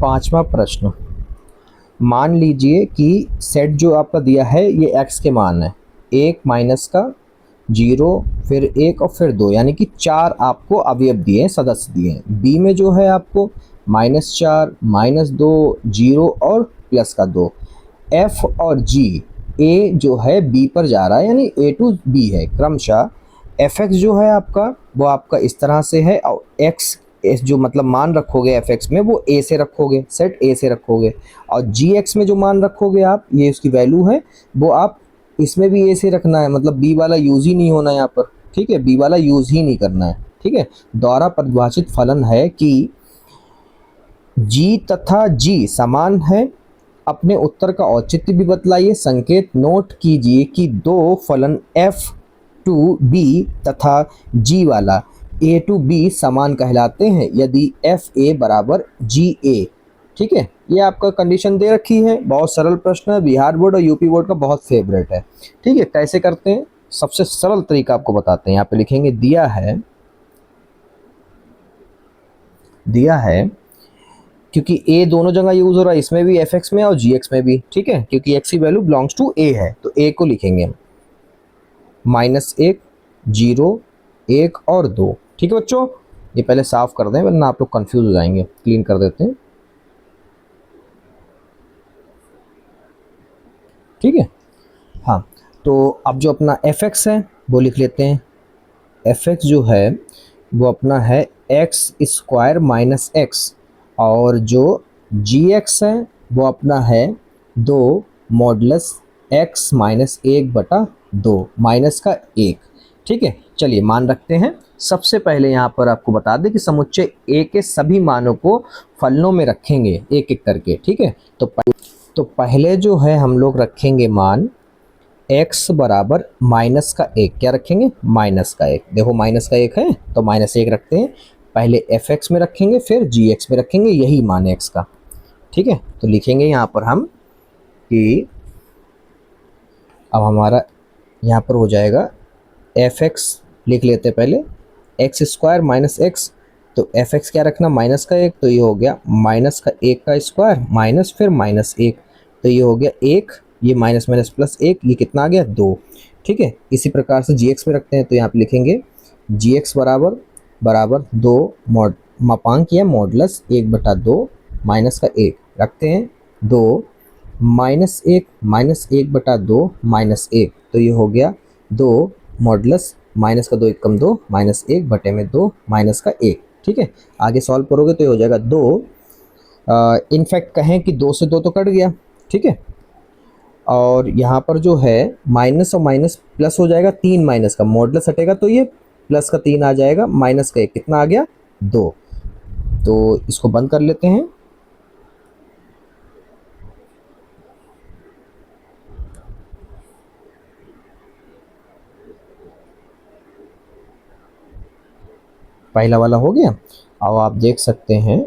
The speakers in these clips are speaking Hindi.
पांचवा प्रश्न, मान लीजिए कि सेट जो आपका दिया है ये x के मान है, 1 माइनस का 0 फिर 1 और फिर 2, यानी कि 4 आपको अवयव दिए हैं, सदस्य दिए हैं। b में जो है आपको -4 -2 0 और प्लस का 2। f और g, a जो है b पर जा रहा है यानी a टू b है क्रमशः। fx जो है आपका वो आपका इस तरह से है और x जो मतलब मान रखोगे fx में वो a से रखोगे, सेट a से रखोगे, और gx में जो मान रखोगे आप, ये उसकी वैल्यू है, वो आप इसमें भी a से रखना है, मतलब b वाला यूज़ ही नहीं होना यहाँ पर, ठीक है, b वाला यूज़ ही नहीं करना है, ठीक है। द्वारा परिभाषित फलन है कि g तथा g समान है। अपने उत्तर का औचित्य भी बतलाइए। संकेत नोट कीजिए कि दो फलन f टू b तथा g वाला a टू b समान कहलाते हैं यदि f a बराबर g a, ठीक है। ये आपका कंडीशन दे रखी है, बहुत सरल प्रश्न है, बिहार बोर्ड और यूपी बोर्ड का बहुत फेवरेट है, ठीक है। कैसे करते हैं, सबसे सरल तरीका आपको बताते हैं। यहाँ पे लिखेंगे दिया है क्योंकि a दोनों जगह यूज हो रहा है, इसमें भी fx में और gx में भी, ठीक है, क्योंकि x की वैल्यू बिलोंग्स टू a है, तो a को लिखेंगे -1 0 1 और 2, ठीक है बच्चों। ये पहले साफ कर दें वरना आप लोग कंफ्यूज हो जाएंगे, क्लीन कर देते हैं, ठीक है। हाँ, तो अब जो अपना fx है वो लिख लेते हैं। fx जो है वो अपना है x² - x, और जो gx है वो अपना है 2 मॉडुलस x - 1/2 माइनस का 1, ठीक है। चलिए मान रखते हैं। सबसे पहले यहाँ पर आपको बता दें कि समुच्चय a के सभी मानों को फलनों में रखेंगे एक एक करके, ठीक है। तो पहले जो है हम लोग रखेंगे मान x बराबर -1, क्या रखेंगे, -1। देखो -1 है तो -1 रखते हैं, पहले fx में रखेंगे फिर gx में रखेंगे, यही मान है x का, ठीक है। तो लिखेंगे यहाँ पर हम कि अब हमारा यहाँ पर हो जाएगा fx, लिख लेते हैं पहले x² - x, तो fx क्या रखना, -1, तो ये हो गया -1 का स्क्वायर माइनस फिर -1, तो ये हो गया 1, ये माइनस माइनस प्लस 1, ये कितना आ गया 2, ठीक है। इसी प्रकार से gx में रखते हैं, तो यहाँ पे लिखेंगे gx बराबर 2 मापांक या मॉडुलस 1/2 माइनस का 1 रखते हैं, 2 -1 -1/2 -1, तो ये हो गया 2 मॉडुलस माइनस का 2 1 कम 2 -1/2 माइनस का 1, ठीक है। आगे सॉल्व करोगे तो ये हो जाएगा 2, इनफैक्ट कहें कि 2 से 2 तो कट गया, ठीक है। और यहाँ पर जो है माइनस और माइनस प्लस हो जाएगा, 3 माइनस का मॉडुलस हटेगा तो ये प्लस का 3 आ जाएगा, माइनस का 1 कितना आ गया 2, तो इसको बंद कर लेते हैं। पहला वाला हो गया। अब आप देख सकते हैं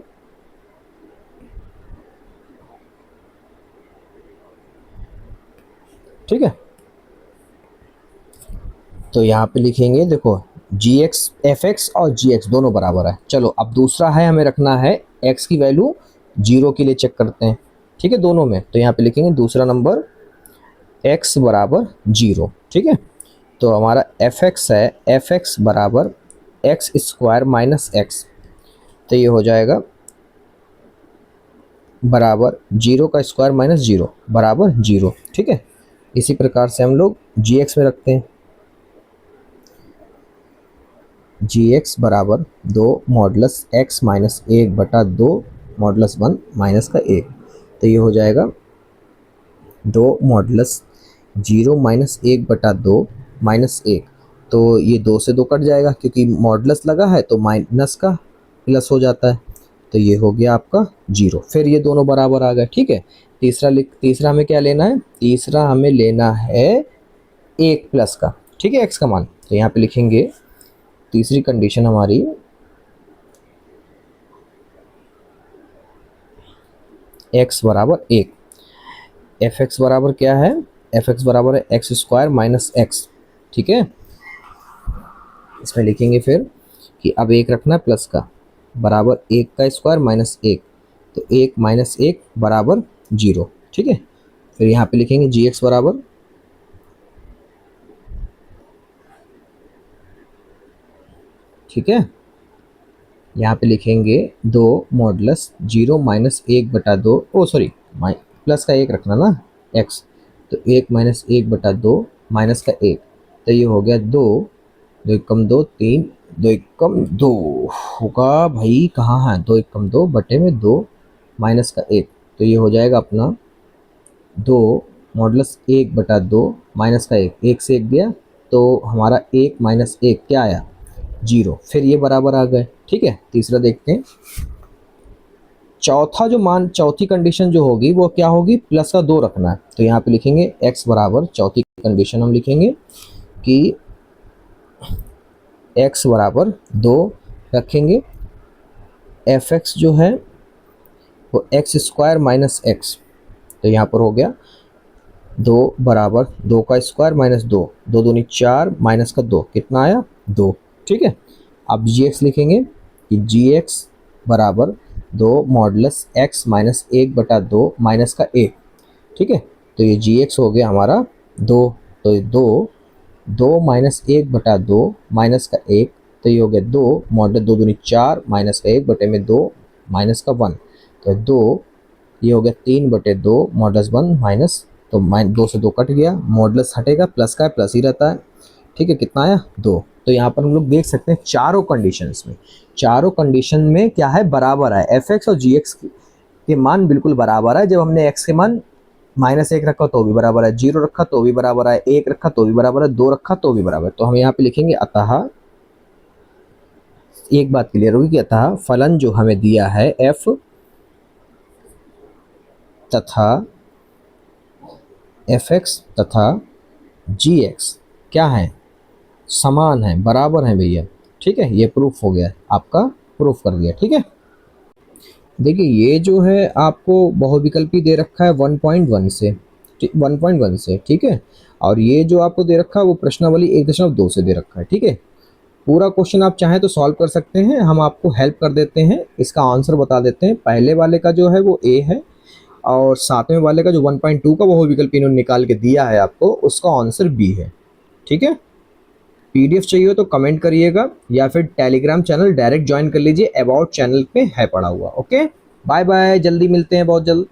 ठीक है, तो यहाँ पे लिखेंगे देखो gx fx और gx दोनों बराबर है। चलो अब दूसरा है, हमें रखना है x की वैल्यू 0 के लिए, चेक करते हैं, ठीक है, दोनों में। तो यहाँ पे लिखेंगे दूसरा नंबर x बराबर 0, ठीक है। तो हमारा fx है fx बराबर x² - x, तो ये हो जाएगा बराबर 0 का स्क्वायर माइनस 0 बराबर 0, ठीक है। इसी प्रकार से हम लोग gx में रखते हैं, gx बराबर 2 मॉडुलस x - 1/2 मॉडुलस 1 माइनस का 1, तो ये हो जाएगा 2 मॉडुलस 0 - 1/2 माइनस 1, तो ये 2 से 2 कट जाएगा क्योंकि मॉडुलस लगा है तो माइनस का प्लस हो जाता है, तो ये हो गया आपका 0, फिर ये दोनों बराबर आ गए, ठीक है। तीसरा हमें क्या लेना है, तीसरा हमें लेना है 1 प्लस का, ठीक है, x का मान। तो यहाँ पे लिखेंगे तीसरी कंडीशन हमारी x बराबर 1, fx बराबर क्या है, fx बराबर है x² - x, ठीक है। इसमें लिखेंगे फिर कि अब 1 रखना है प्लस का, बराबर 1 का स्क्वायर माइनस 1, तो 1 माइनस 1 बराबर 0, ठीक है। फिर यहाँ पे लिखेंगे जी एक्स बराबर, ठीक है, यहाँ पे लिखेंगे 2 मॉडुलस 0 माइनस 1/2, ओ सॉरी प्लस का 1 रखना ना x, तो 1 माइनस 1/2 माइनस का 1, तो ये हो गया 2, 2 एकम 2 3, 2 एकम 2 होगा भाई, कहाँ है 2 एकम 2 बटे में 2 माइनस का 1, तो ये हो जाएगा अपना 2 मॉडुलस 1/2 माइनस का 1, 1 से 1 गया तो हमारा 1 माइनस 1 क्या आया 0, फिर ये बराबर आ गए, ठीक है। तीसरा देखते हैं, चौथा जो मान, चौथी कंडीशन जो होगी वो क्या होगी, प्लस का 2 रखना है, तो यहाँ पे लिखेंगे x बराबर, चौथी कंडीशन हम लिखेंगे कि x बराबर 2 रखेंगे, fx जो है वो एक्स स्क्वायर माइनस एक्स, तो यहाँ पर हो गया 2 बराबर 2 का स्क्वायर माइनस 2, 2 दूनी 4 माइनस का 2 कितना आया 2, ठीक है। अब जी एक्स लिखेंगे कि जी एक्स बराबर 2 मॉडुलस x माइनस 1/2 माइनस का 1, ठीक है, तो ये जी एक्स हो गया हमारा 2, तो ये 2 माइनस 1/2 माइनस का 1, तो ये हो गया 2 मॉडुलस 2 दूनी 4 माइनस का 1 बटे में 2 माइनस का 1, तो 2, ये हो गया 3/2 मॉडुलस 1 माइनस, तो 2 से 2 कट गया, मॉडुलस हटेगा, प्लस का प्लस ही रहता है, ठीक है, कितना आया 2। तो यहाँ पर हम लोग देख सकते हैं चारों कंडीशंस में, चारों कंडीशन में क्या है बराबर है, एफ एक्स और जी एक्स के मान बिल्कुल बराबर है। जब हमने एक्स के मान -1 रखा तो भी बराबर है, 0 रखा तो भी बराबर है, 1 रखा तो भी बराबर है, 2 रखा तो भी बराबर है। तो हम यहाँ पे लिखेंगे अतः, एक बात क्लियर होगी कि अतः फलन जो हमें दिया है एफ तथा एफ एक्स तथा जी एक्स क्या है, समान है, बराबर है भैया, ठीक है। ये प्रूफ हो गया, आपका प्रूफ कर दिया, ठीक है। देखिए ये जो है आपको बहुविकल्पी दे रखा है 1.1 से, 1.1 से, ठीक है, और ये जो आपको दे रखा है वो प्रश्नावली 1.2 से दे रखा है, ठीक है। पूरा क्वेश्चन आप चाहें तो सॉल्व कर सकते हैं, हम आपको हेल्प कर देते हैं, इसका आंसर बता देते हैं। पहले वाले का जो है वो ए है, और सातवें वाले का जो 1.2 का बहुविकल्पी इन्होंने निकाल के दिया है आपको, उसका आंसर बी है, ठीक है। पीडीएफ चाहिए हो तो कमेंट करिएगा, या फिर टेलीग्राम चैनल डायरेक्ट ज्वाइन कर लीजिए, अबाउट चैनल पे है पड़ा हुआ। ओके, बाय बाय, जल्दी मिलते हैं बहुत जल्द।